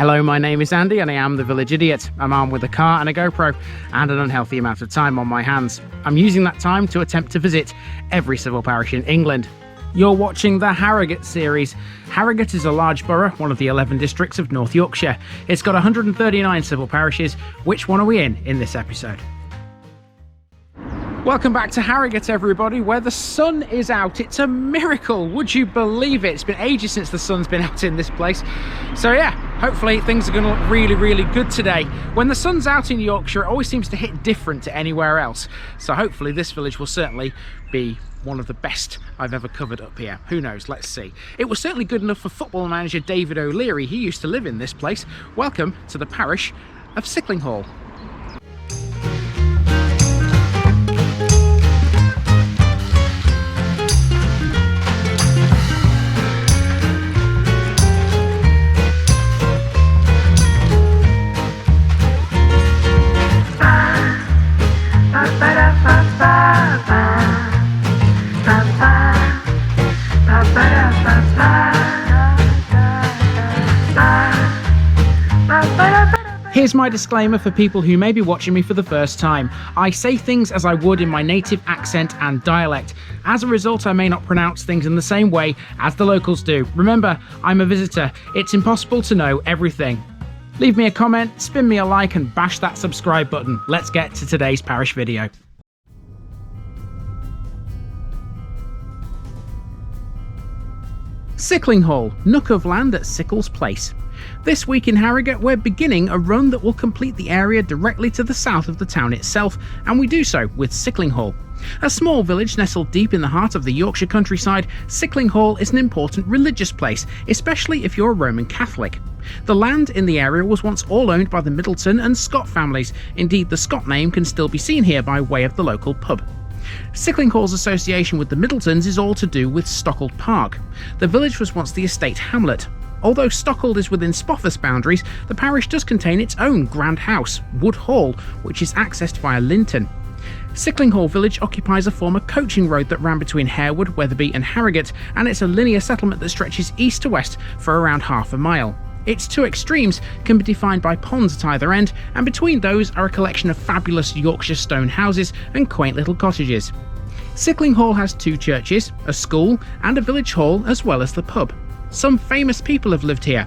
Hello, my name is Andy and I am the Village Idiot. I'm armed with a car and a GoPro and an unhealthy amount of time on my hands. I'm using that time to attempt to visit every civil parish in England. You're watching the Harrogate series. Harrogate is a large borough, one of the 11 districts of North Yorkshire. It's got 139 civil parishes. Which one are we in this episode? Welcome back to Harrogate, everybody, where the sun is out. It's a miracle, would you believe it? It's been ages since the sun's been out in this place. So yeah, hopefully things are going to look really, really good today. When the sun's out in Yorkshire, it always seems to hit different to anywhere else. So hopefully this village will certainly be one of the best I've ever covered up here. Who knows, let's see. It was certainly good enough for football manager David O'Leary. He used to live in this place. Welcome to the parish of Sicklinghall. Here's my disclaimer for people who may be watching me for the first time. I say things as I would in my native accent and dialect. As a result, I may not pronounce things in the same way as the locals do. Remember, I'm a visitor. It's impossible to know everything. Leave me a comment, spin me a like and bash that subscribe button. Let's get to today's parish video. Sicklinghall, nook of land at Sicil's place. This week in Harrogate, we're beginning a run that will complete the area directly to the south of the town itself, and we do so with Sicklinghall. A small village nestled deep in the heart of the Yorkshire countryside, Sicklinghall is an important religious place, especially if you're a Roman Catholic. The land in the area was once all owned by the Middleton and Scott families. Indeed, the Scott name can still be seen here by way of the local pub. Sicklinghal's association with the Middletons is all to do with Stockeld Park. The village was once the estate hamlet. Although Stockeld is within Spofforth's boundaries, the parish does contain its own grand house, Wood Hall, which is accessed via Linton. Sicklinghall village occupies a former coaching road that ran between Harewood, Wetherby and Harrogate, and it's a linear settlement that stretches east to west for around half a mile. Its two extremes can be defined by ponds at either end, and between those are a collection of fabulous Yorkshire stone houses and quaint little cottages. Sicklinghall has two churches, a school and a village hall, as well as the pub. Some famous people have lived here.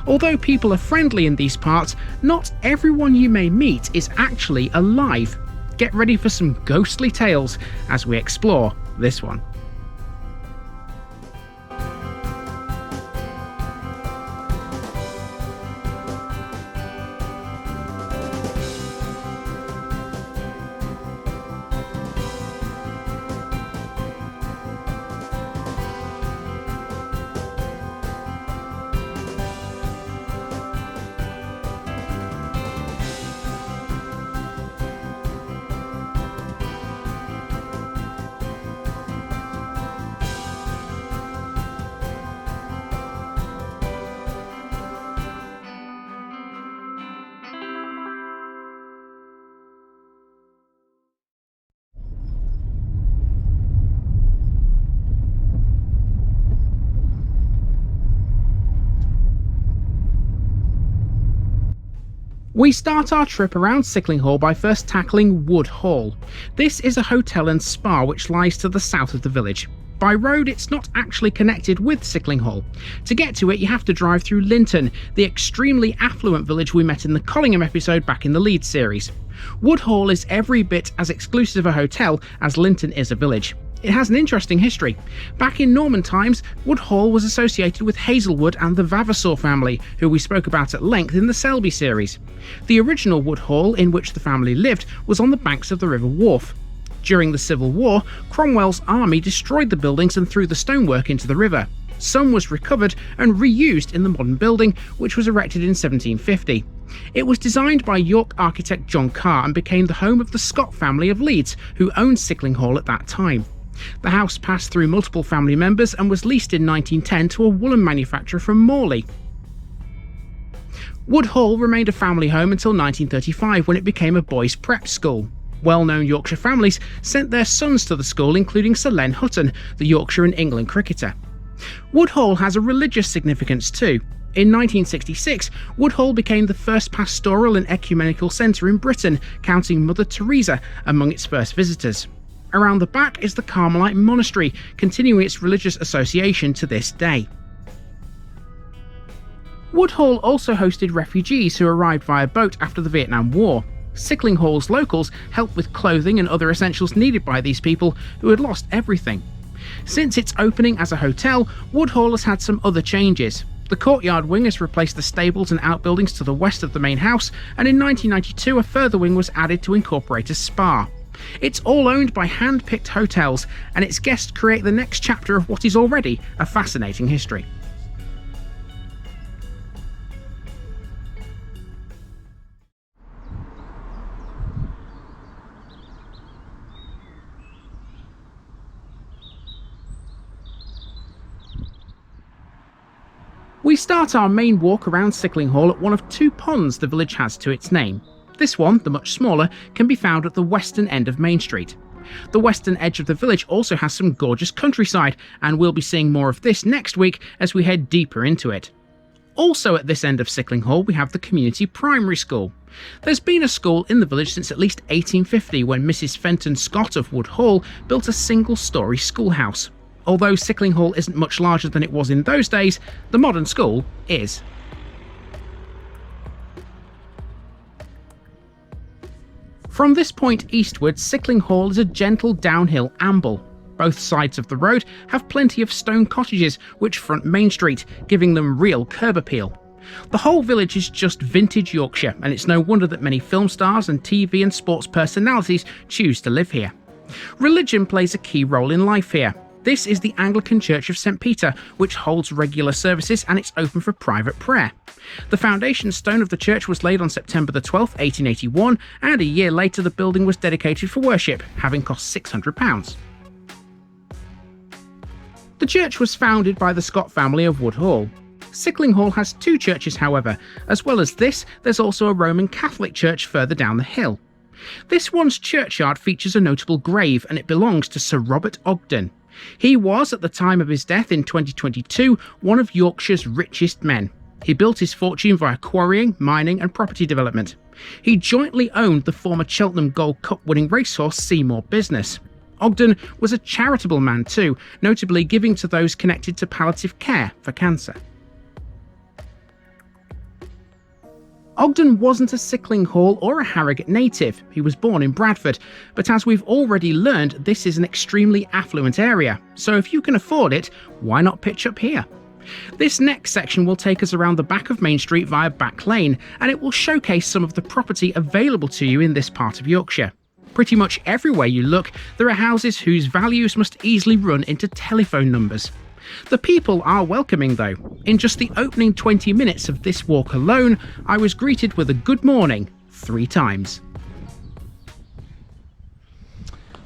Although people are friendly in these parts, not everyone you may meet is actually alive. Get ready for some ghostly tales as we explore this one. We start our trip around Sicklinghall by first tackling Wood Hall. This is a hotel and spa which lies to the south of the village. By road, it's not actually connected with Sicklinghall. To get to it, you have to drive through Linton, the extremely affluent village we met in the Cheltenham episode back in the Leeds series. Wood Hall is every bit as exclusive a hotel as Linton is a village. It has an interesting history. Back in Norman times, Wood Hall was associated with Hazelwood and the Vavasor family, who we spoke about at length in the Selby series. The original Wood Hall in which the family lived was on the banks of the River Wharfe. During the Civil War, Cromwell's army destroyed the buildings and threw the stonework into the river. Some was recovered and reused in the modern building, which was erected in 1750. It was designed by York architect John Carr and became the home of the Scott family of Leeds, who owned Sicklinghall at that time. The house passed through multiple family members and was leased in 1910 to a woolen manufacturer from Morley. Wood Hall remained a family home until 1935, when it became a boys' prep school. Well-known Yorkshire families sent their sons to the school, including Sir Len Hutton, the Yorkshire and England cricketer. Wood Hall has a religious significance too. In 1966, Woodhall became the first pastoral and ecumenical centre in Britain, counting Mother Teresa among its first visitors. Around the back is the Carmelite Monastery, continuing its religious association to this day. Woodhall also hosted refugees who arrived via boat after the Vietnam War. Sicklinghall's locals helped with clothing and other essentials needed by these people who had lost everything. Since its opening as a hotel, Woodhall has had some other changes. The courtyard wing has replaced the stables and outbuildings to the west of the main house, and in 1992 a further wing was added to incorporate a spa. It's all owned by hand-picked hotels, and its guests create the next chapter of what is already a fascinating history. We start our main walk around Sicklinghall at one of two ponds the village has to its name. This one, the much smaller, can be found at the western end of Main Street. The western edge of the village also has some gorgeous countryside, and we'll be seeing more of this next week as we head deeper into it. Also at this end of Sicklinghall we have the community primary school. There's been a school in the village since at least 1850, when Mrs. Fenton Scott of Woodhall built a single-storey schoolhouse. Although Sicklinghall isn't much larger than it was in those days, the modern school is. From this point eastwards, Sicklinghall is a gentle downhill amble. Both sides of the road have plenty of stone cottages which front Main Street, giving them real curb appeal. The whole village is just vintage Yorkshire, and it's no wonder that many film stars and TV and sports personalities choose to live here. Religion plays a key role in life here. This is the Anglican Church of St Peter, which holds regular services and it's open for private prayer. The foundation stone of the church was laid on September the 12th, 1881, and a year later the building was dedicated for worship, having cost £600. The church was founded by the Scott family of Woodhall. Sicklinghall has two churches, however. As well as this, there's also a Roman Catholic church further down the hill. This one's churchyard features a notable grave, and it belongs to Sir Robert Ogden. He was, at the time of his death in 2022, one of Yorkshire's richest men. He built his fortune via quarrying, mining and property development. He jointly owned the former Cheltenham Gold Cup winning racehorse Seymour business. Ogden was a charitable man too, notably giving to those connected to palliative care for cancer. Ogden wasn't a Sicklinghall or a Harrogate native. He was born in Bradford, but as we've already learned, this is an extremely affluent area, so if you can afford it, why not pitch up here? This next section will take us around the back of Main Street via Back Lane, and it will showcase some of the property available to you in this part of Yorkshire. Pretty much everywhere you look, there are houses whose values must easily run into telephone numbers. The people are welcoming though. In just the opening 20 minutes of this walk alone, I was greeted with a good morning 3 times.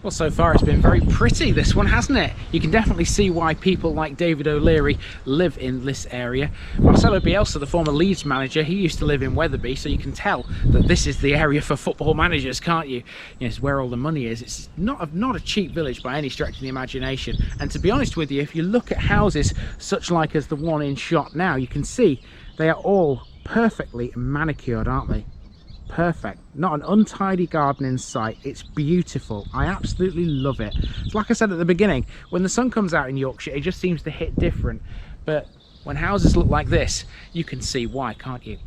Well, so far it's been very pretty, this one, hasn't it? You can definitely see why people like David O'Leary live in this area. Marcelo Bielsa, the former Leeds manager, he used to live in Wetherby, so you can tell that this is the area for football managers, can't you? It's where all the money is. It's not a cheap village by any stretch of the imagination. And to be honest with you, if you look at houses such like as the one in shot now, you can see they are all perfectly manicured, aren't they? Perfect. Not an untidy garden in sight. It's beautiful. I absolutely love it. It's like I said at the beginning, when the sun comes out in Yorkshire, it just seems to hit different. But when houses look like this, you can see why, can't you?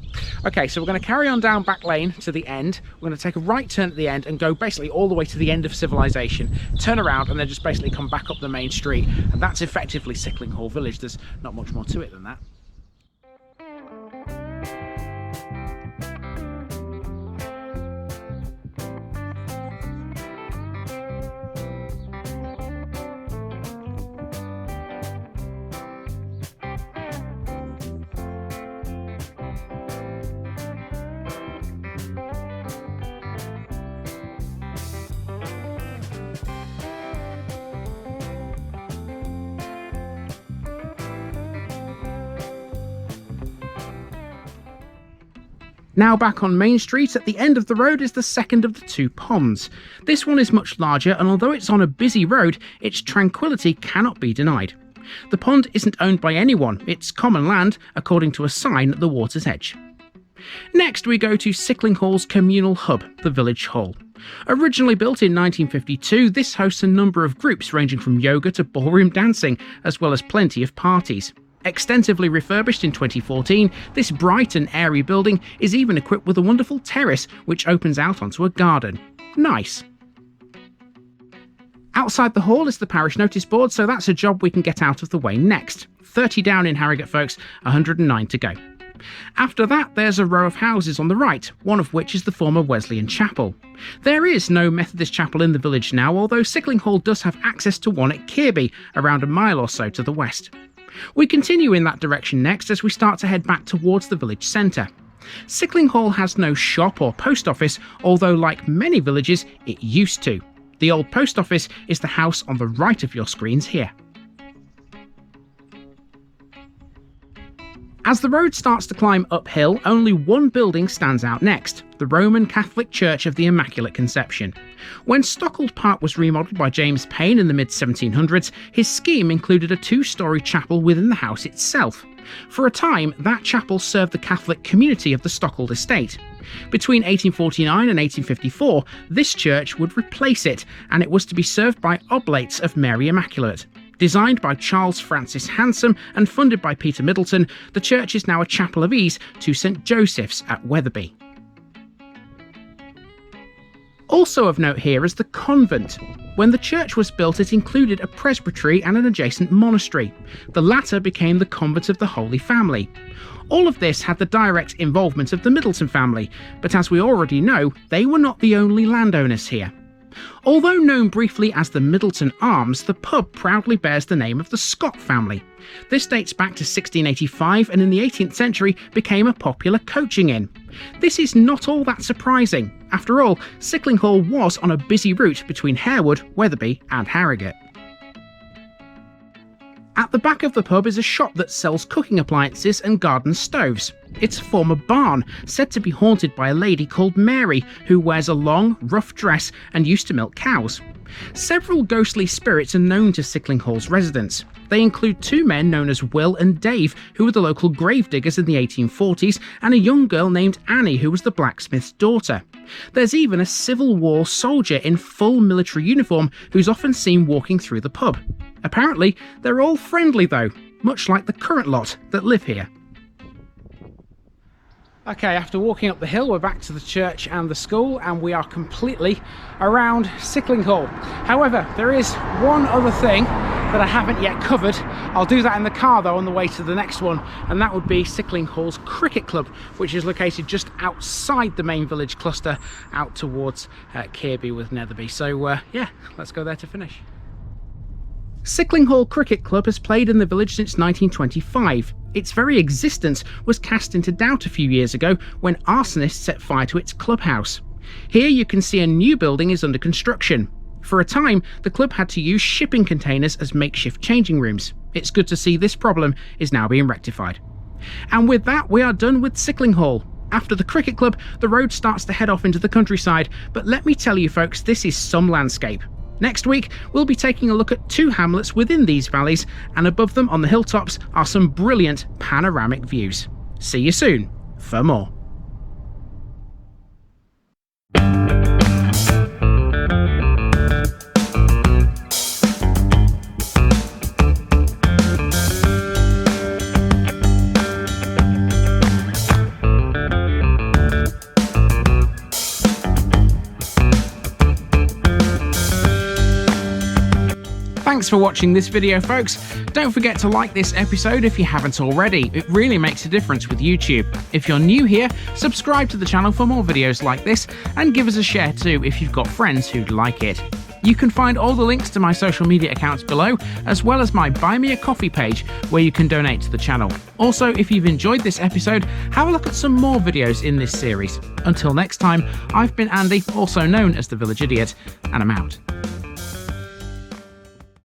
Okay, so we're going to carry on down Back Lane to the end. We're going to take a right turn at the end and go basically all the way to the end of civilization, turn around and then just basically come back up the main street. And that's effectively Sicklinghall village. There's not much more to it than that. Now back on Main Street, at the end of the road is the second of the 2 ponds. This one is much larger, and although it's on a busy road, its tranquility cannot be denied. The pond isn't owned by anyone, it's common land according to a sign at the water's edge. Next we go to Sicklinghal's communal hub, the village hall. Originally built in 1952, this hosts a number of groups ranging from yoga to ballroom dancing, as well as plenty of parties. Extensively refurbished in 2014, this bright and airy building is even equipped with a wonderful terrace which opens out onto a garden. Nice. Outside the hall is the parish notice board, so that's a job we can get out of the way next. 30 down in Harrogate folks, 109 to go. After that, there's a row of houses on the right, one of which is the former Wesleyan chapel. There is no Methodist chapel in the village now, although Sicklinghall does have access to one at Kirby, around a mile or so to the west. We continue in that direction next as we start to head back towards the village centre. Sicklinghall has no shop or post office, although like many villages, it used to. The old post office is the house on the right of your screens here. As the road starts to climb uphill, only one building stands out next, the Roman Catholic Church of the Immaculate Conception. When Stockeld Park was remodelled by James Paine in the mid-1700s, his scheme included a two-storey chapel within the house itself. For a time, that chapel served the Catholic community of the Stockeld estate. Between 1849 and 1854, this church would replace it, and it was to be served by Oblates of Mary Immaculate. Designed by Charles Francis Hansom and funded by Peter Middleton, the church is now a chapel of ease to St Joseph's at Wetherby. Also of note here is the convent. When the church was built, it included a presbytery and an adjacent monastery. The latter became the Convent of the Holy Family. All of this had the direct involvement of the Middleton family, but as we already know, they were not the only landowners here. Although known briefly as the Middleton Arms, the pub proudly bears the name of the Scott family. This dates back to 1685 and in the 18th century became a popular coaching inn. This is not all that surprising. After all, Sicklinghall was on a busy route between Harewood, Wetherby and Harrogate. At the back of the pub is a shop that sells cooking appliances and garden stoves. It's a former barn, said to be haunted by a lady called Mary, who wears a long, rough dress and used to milk cows. Several ghostly spirits are known to Sicklinghalls residents. They include two men known as Will and Dave, who were the local gravediggers in the 1840s, and a young girl named Annie, who was the blacksmith's daughter. There's even a Civil War soldier in full military uniform who's often seen walking through the pub. Apparently, they're all friendly though, much like the current lot that live here. Okay, after walking up the hill, we're back to the church and the school, and we are completely around Sicklinghall. However, there is one other thing that I haven't yet covered. I'll do that in the car though on the way to the next one, and that would be Sicklinghalls Cricket Club, which is located just outside the main village cluster, out towards Kirby with Netherby. So yeah, let's go there to finish. Sicklinghall Cricket Club has played in the village since 1925. Its very existence was cast into doubt a few years ago when arsonists set fire to its clubhouse. Here you can see a new building is under construction. For a time, the club had to use shipping containers as makeshift changing rooms. It's good to see this problem is now being rectified. And with that, we are done with Sicklinghall. After the cricket club, the road starts to head off into the countryside, but let me tell you folks, this is some landscape. Next week, we'll be taking a look at two hamlets within these valleys, and above them on the hilltops are some brilliant panoramic views. See you soon for more. Thanks for watching this video, folks. Don't forget to like this episode if you haven't already. It really makes a difference with YouTube. If you're new here, subscribe to the channel for more videos like this, and give us a share too if you've got friends who'd like it. You can find all the links to my social media accounts below, as well as my Buy Me a Coffee page where you can donate to the channel. Also, if you've enjoyed this episode, have a look at some more videos in this series. Until next time, I've been Andy, also known as the Village Idiot, and I'm out.